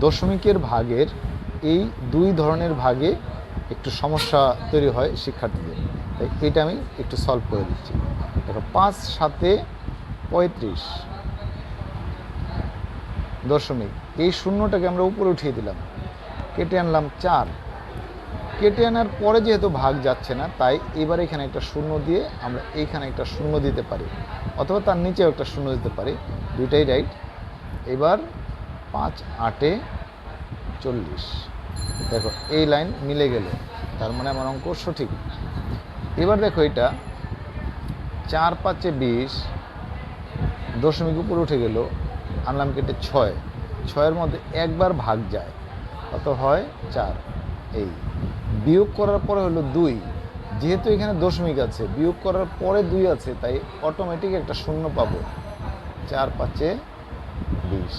দশমিকের ভাগের এই দুই ধরনের ভাগে একটু সমস্যা তৈরি হয় শিক্ষার্থীদের, তাই এটা আমি একটু সলভ করে দিচ্ছি। দেখো 5 7 35 দশমিক, এই শূন্যটাকে আমরা উপরে উঠিয়ে দিলাম, কেটে আনলাম 4। কেটে আনার পরে যেহেতু ভাগ যাচ্ছে না, তাই এবার এখানে একটা শূন্য দিয়ে আমরা এইখানে একটা শূন্য দিতে পারি, অথবা তার নিচেও একটা শূন্য দিতে পারি, দুইটাই রাইট। এবার 5 8 40, দেখো এই লাইন মিলে গেল, তার মানে আমার অঙ্ক সঠিক। এবার দেখো এটা 4 5 20, দশমিক উপরে উঠে গেল, আনলাম কেটে 6, 6-এর মধ্যে একবার ভাগ যায়, কত হয় 4। এই বিয়োগ করার পরে হলো 2, যেহেতু এখানে দশমিক আছে, বিয়োগ করার পরে 2 আছে, তাই অটোমেটিক একটা শূন্য পাবো। 4 5 20,